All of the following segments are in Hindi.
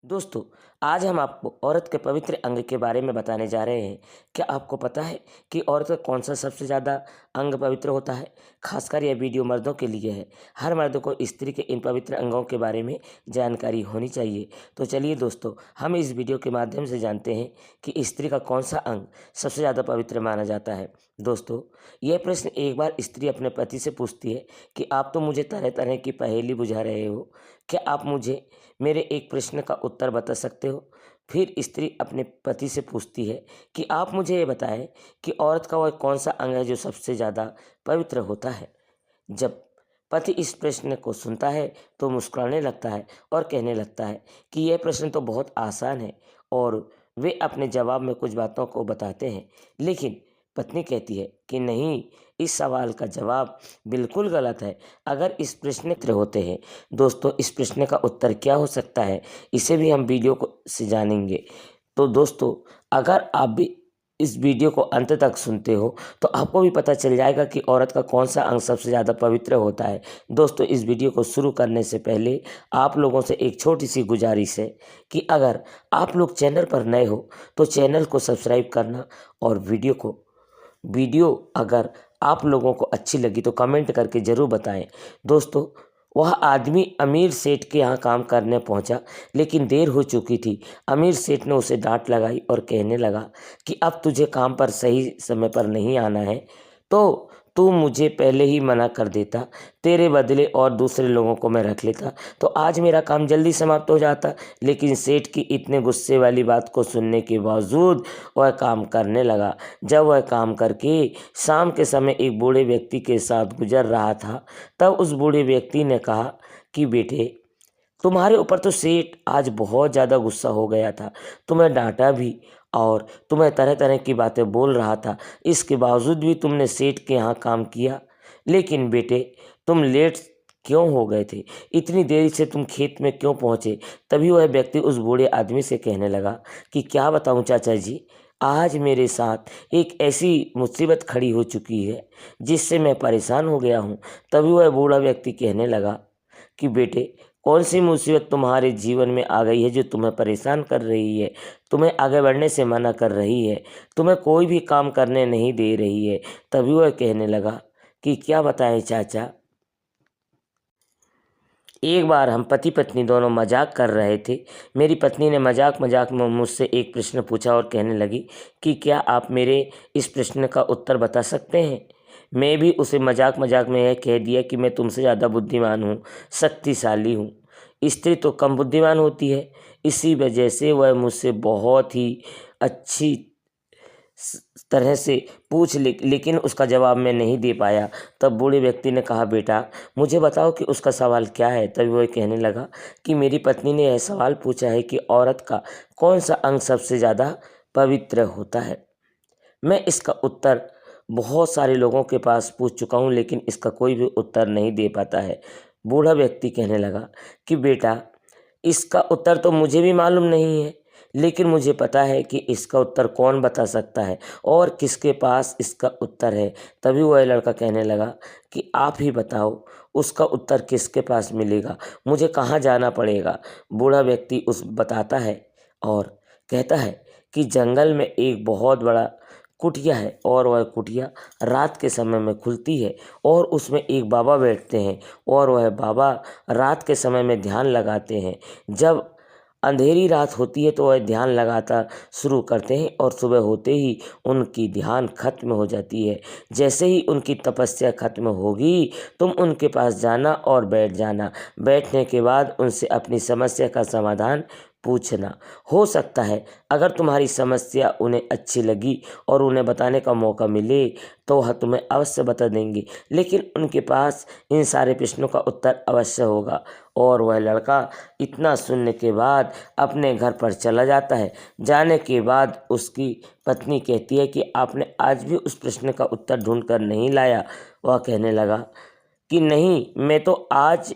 दोस्तों, आज हम आपको औरत के पवित्र अंग के बारे में बताने जा रहे हैं। क्या आपको पता है कि औरत का कौन-सा सबसे ज़्यादा अंग पवित्र होता है? खासकर यह वीडियो मर्दों के लिए है। हर मर्द को स्त्री के इन पवित्र अंगों के बारे में जानकारी होनी चाहिए। तो चलिए दोस्तों, हम इस वीडियो के माध्यम से जानते हैं कि स्त्री का कौन-सा अंग सबसे ज़्यादा पवित्र माना जाता है। दोस्तों, यह प्रश्न एक बार स्त्री अपने पति से पूछती है कि आप तो मुझे तरह-तरह की पहेली बुझा रहे हो। क्या आप मुझे मेरे एक प्रश्न का उत्तर बता सकते हो? फिर स्त्री अपने पति से पूछती है कि आप मुझे ये बताएं कि औरत का वह कौन सा अंग है जो सबसे ज़्यादा पवित्र होता है। जब पति इस प्रश्न को सुनता है तो मुस्कुराने लगता है और कहने लगता है कि यह प्रश्न तो बहुत आसान है, और वे अपने जवाब में कुछ बातों को बताते हैं। लेकिन पत्नी कहती है कि नहीं, इस सवाल का जवाब बिल्कुल गलत है। अगर इस प्रश्न के होते हैं दोस्तों, इस प्रश्न का उत्तर क्या हो सकता है, इसे भी हम वीडियो को से जानेंगे। तो दोस्तों, अगर आप भी इस वीडियो को अंत तक सुनते हो तो आपको भी पता चल जाएगा कि औरत का कौन सा अंग सबसे ज़्यादा पवित्र होता है। दोस्तों, इस वीडियो को शुरू करने से पहले आप लोगों से एक छोटी सी गुजारिश है कि अगर आप लोग चैनल पर नए हो तो चैनल को सब्सक्राइब करना, और वीडियो अगर आप लोगों को अच्छी लगी तो कमेंट करके ज़रूर बताएं। दोस्तों, वह आदमी अमीर सेठ के यहाँ काम करने पहुँचा, लेकिन देर हो चुकी थी। अमीर सेठ ने उसे डांट लगाई और कहने लगा कि अब तुझे काम पर सही समय पर नहीं आना है, तो तू मुझे पहले ही मना कर देता, तेरे बदले और दूसरे लोगों को मैं रख लेता तो आज मेरा काम जल्दी समाप्त हो जाता। लेकिन सेठ की इतने गुस्से वाली बात को सुनने के बावजूद वह काम करने लगा। जब वह काम करके शाम के समय एक बूढ़े व्यक्ति के साथ गुजर रहा था, तब उस बूढ़े व्यक्ति ने कहा कि बेटे, तुम्हारे ऊपर तो सेठ आज बहुत ज़्यादा गुस्सा हो गया था, तुम्हें डांटा भी और तुम्हें तरह तरह की बातें बोल रहा था। इसके बावजूद भी तुमने सेठ के यहाँ काम किया। लेकिन बेटे, तुम लेट क्यों हो गए थे? इतनी देरी से तुम खेत में क्यों पहुँचे? तभी वह व्यक्ति उस बूढ़े आदमी से कहने लगा कि क्या बताऊँ चाचा जी, आज मेरे साथ एक ऐसी मुसीबत खड़ी हो चुकी है जिससे मैं परेशान हो गया हूँ। तभी वह बूढ़ा व्यक्ति कहने लगा कि बेटे, कौन सी मुसीबत तुम्हारे जीवन में आ गई है जो तुम्हें परेशान कर रही है, तुम्हें आगे बढ़ने से मना कर रही है, तुम्हें कोई भी काम करने नहीं दे रही है? तभी वह कहने लगा कि क्या बताएं चाचा, एक बार हम पति पत्नी दोनों मजाक कर रहे थे। मेरी पत्नी ने मजाक मजाक में मुझसे एक प्रश्न पूछा और कहने लगी कि क्या आप मेरे इस प्रश्न का उत्तर बता सकते हैं? मैं भी उसे मजाक मजाक में यह कह दिया कि मैं तुमसे ज़्यादा बुद्धिमान हूँ, शक्तिशाली हूँ। स्त्री तो कम बुद्धिमान होती है। इसी वजह से वह मुझसे बहुत ही अच्छी तरह से लेकिन उसका जवाब मैं नहीं दे पाया। तब बूढ़े व्यक्ति ने कहा, बेटा मुझे बताओ कि उसका सवाल क्या है? तभी वह कहने लगा कि मेरी पत्नी ने यह सवाल पूछा है कि औरत का कौन सा अंग सबसे ज़्यादा पवित्र होता है। मैं इसका उत्तर बहुत सारे लोगों के पास पूछ चुका हूँ, लेकिन इसका कोई भी उत्तर नहीं दे पाता है। बूढ़ा व्यक्ति कहने लगा कि बेटा, इसका उत्तर तो मुझे भी मालूम नहीं है, लेकिन मुझे पता है कि इसका उत्तर कौन बता सकता है और किसके पास इसका उत्तर है। तभी वह लड़का कहने लगा कि आप ही बताओ, उसका उत्तर किसके पास मिलेगा, मुझे कहाँ जाना पड़ेगा? बूढ़ा व्यक्ति उस बताता है और कहता है कि जंगल में एक बहुत बड़ा कुटिया है, और वह कुटिया रात के समय में खुलती है, और उसमें एक बाबा बैठते हैं, और वह बाबा रात के समय में ध्यान लगाते हैं। जब अंधेरी रात होती है तो वह ध्यान लगाता शुरू करते हैं, और सुबह होते ही उनकी ध्यान खत्म हो जाती है। जैसे ही उनकी तपस्या खत्म होगी, तुम उनके पास जाना और बैठ जाना। बैठने के बाद उनसे अपनी समस्या का समाधान पूछना। हो सकता है अगर तुम्हारी समस्या उन्हें अच्छी लगी और उन्हें बताने का मौका मिले तो वह तुम्हें अवश्य बता देंगे, लेकिन उनके पास इन सारे प्रश्नों का उत्तर अवश्य होगा। और वह लड़का इतना सुनने के बाद अपने घर पर चला जाता है। जाने के बाद उसकी पत्नी कहती है कि आपने आज भी उस प्रश्न का उत्तर ढूंढ कर नहीं लाया? वह कहने लगा कि नहीं, मैं तो आज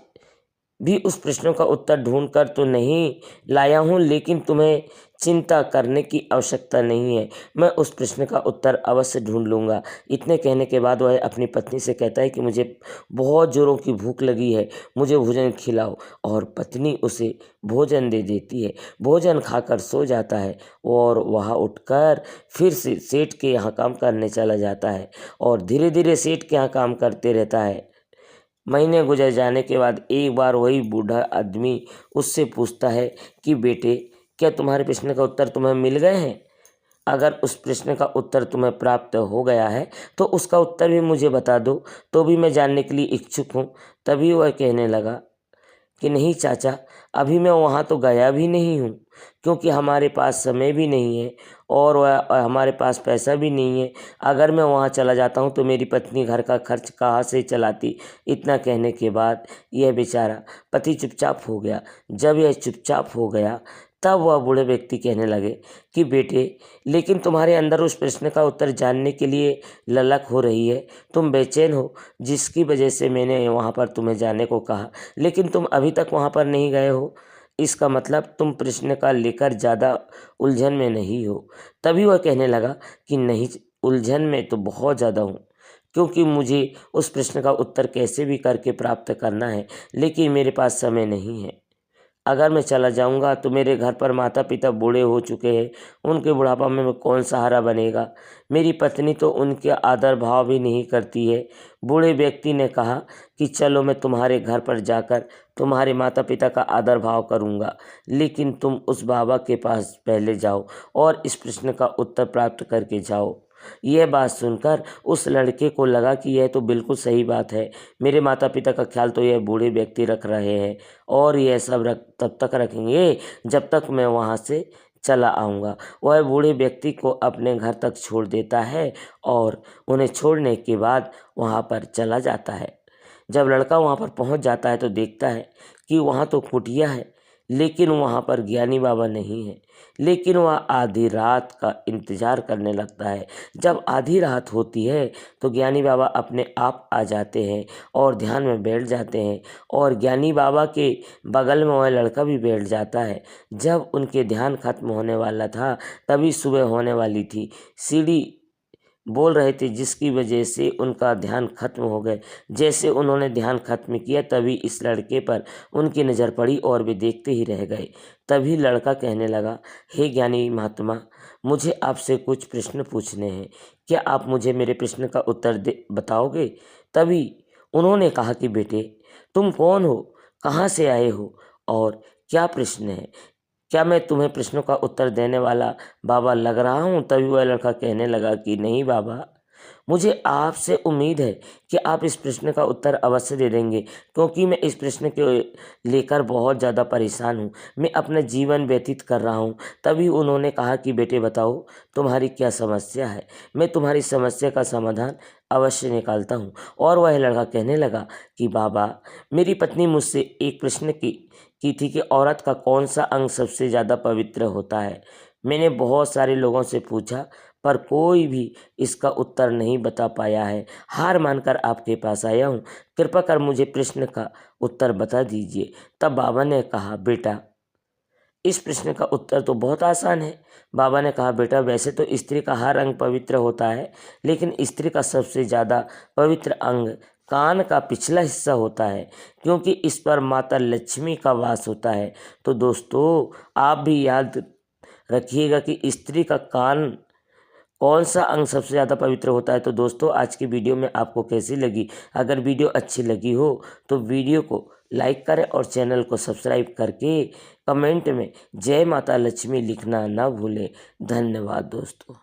भी उस प्रश्नों का उत्तर ढूंढ कर तो नहीं लाया हूँ, लेकिन तुम्हें चिंता करने की आवश्यकता नहीं है, मैं उस प्रश्न का उत्तर अवश्य ढूंढ लूँगा। इतने कहने के बाद वह अपनी पत्नी से कहता है कि मुझे बहुत ज़ोरों की भूख लगी है, मुझे भोजन खिलाओ। और पत्नी उसे भोजन दे देती है। भोजन खाकर सो जाता है और वह उठकर फिर से सेठ के यहाँ काम करने चला जाता है और धीरे धीरे सेठ के यहाँ काम करते रहता है। महीने गुजर जाने के बाद एक बार वही बूढ़ा आदमी उससे पूछता है कि बेटे, क्या तुम्हारे प्रश्न का उत्तर तुम्हें मिल गए हैं? अगर उस प्रश्न का उत्तर तुम्हें प्राप्त हो गया है तो उसका उत्तर भी मुझे बता दो, तो भी मैं जानने के लिए इच्छुक हूँ। तभी वह कहने लगा कि नहीं चाचा, अभी मैं वहाँ तो गया भी नहीं हूँ, क्योंकि हमारे पास समय भी नहीं है और हमारे पास पैसा भी नहीं है। अगर मैं वहाँ चला जाता हूँ तो मेरी पत्नी घर का खर्च कहाँ से चलाती। इतना कहने के बाद यह बेचारा पति चुपचाप हो गया। जब यह चुपचाप हो गया तब वह बूढ़े व्यक्ति कहने लगे कि बेटे, लेकिन तुम्हारे अंदर उस प्रश्न का उत्तर जानने के लिए ललक हो रही है, तुम बेचैन हो, जिसकी वजह से मैंने वहाँ पर तुम्हें जाने को कहा, लेकिन तुम अभी तक वहाँ पर नहीं गए हो। इसका मतलब तुम प्रश्न का लेकर ज़्यादा उलझन में नहीं हो। तभी वह कहने लगा कि नहीं, उलझन में तो बहुत ज़्यादा हूँ, क्योंकि मुझे उस प्रश्न का उत्तर कैसे भी करके प्राप्त करना है, लेकिन मेरे पास समय नहीं है। अगर मैं चला जाऊंगा तो मेरे घर पर माता पिता बूढ़े हो चुके हैं, उनके बुढ़ापा में कौन सहारा बनेगा। मेरी पत्नी तो उनके आदर भाव भी नहीं करती है। बूढ़े व्यक्ति ने कहा कि चलो मैं तुम्हारे घर पर जाकर तुम्हारे माता पिता का आदर भाव करूंगा, लेकिन तुम उस बाबा के पास पहले जाओ और इस प्रश्न का उत्तर प्राप्त करके जाओ। यह बात सुनकर उस लड़के को लगा कि यह तो बिल्कुल सही बात है। मेरे माता पिता का ख्याल तो यह बूढ़े व्यक्ति रख रहे हैं और यह सब तब तक रखेंगे जब तक मैं वहाँ से चला आऊँगा। वह बूढ़े व्यक्ति को अपने घर तक छोड़ देता है और उन्हें छोड़ने के बाद वहाँ पर चला जाता है। जब लड़का वहाँ पर पहुँच जाता है तो देखता है कि वहाँ तो कुटिया है, लेकिन वहाँ पर ज्ञानी बाबा नहीं है। लेकिन वह आधी रात का इंतज़ार करने लगता है। जब आधी रात होती है तो ज्ञानी बाबा अपने आप आ जाते हैं और ध्यान में बैठ जाते हैं और ज्ञानी बाबा के बगल में वह लड़का भी बैठ जाता है। जब उनके ध्यान खत्म होने वाला था तभी सुबह होने वाली थी। सीढ़ी बोल रहे थे जिसकी वजह से उनका ध्यान खत्म हो गए। जैसे उन्होंने ध्यान खत्म किया तभी इस लड़के पर उनकी नज़र पड़ी और वे देखते ही रह गए। तभी लड़का कहने लगा, हे ज्ञानी महात्मा, मुझे आपसे कुछ प्रश्न पूछने हैं, क्या आप मुझे मेरे प्रश्न का उत्तर बताओगे? तभी उन्होंने कहा कि बेटे, तुम कौन हो, कहाँ से आए हो और क्या प्रश्न है? क्या मैं तुम्हें प्रश्नों का उत्तर देने वाला बाबा लग रहा हूँ? तभी वह लड़का कहने लगा कि नहीं बाबा, मुझे आपसे उम्मीद है कि आप इस प्रश्न का उत्तर अवश्य दे देंगे, क्योंकि मैं इस प्रश्न के लेकर बहुत ज़्यादा परेशान हूँ। मैं अपना जीवन व्यतीत कर रहा हूँ। तभी उन्होंने कहा कि बेटे बताओ, तुम्हारी क्या समस्या है, मैं तुम्हारी समस्या का समाधान अवश्य निकालता हूँ। और वह लड़का कहने लगा कि बाबा, मेरी पत्नी मुझसे एक प्रश्न की थी कि औरत का कौन सा अंग सबसे ज़्यादा पवित्र होता है। मैंने बहुत सारे लोगों से पूछा पर कोई भी इसका उत्तर नहीं बता पाया है। हार मानकर आपके पास आया हूँ, कृपा कर मुझे प्रश्न का उत्तर बता दीजिए। तब बाबा ने कहा, बेटा, इस प्रश्न का उत्तर तो बहुत आसान है। बाबा ने कहा, बेटा, वैसे तो स्त्री का हर अंग पवित्र होता है, लेकिन स्त्री का सबसे ज़्यादा पवित्र अंग कान का पिछला हिस्सा होता है, क्योंकि इस पर माता लक्ष्मी का वास होता है। तो दोस्तों, आप भी याद रखिएगा कि स्त्री का कान कौन सा अंग सबसे ज़्यादा पवित्र होता है। तो दोस्तों, आज की वीडियो में आपको कैसी लगी? अगर वीडियो अच्छी लगी हो तो वीडियो को लाइक करें और चैनल को सब्सक्राइब करके कमेंट में जय माता लक्ष्मी लिखना ना भूलें। धन्यवाद दोस्तों।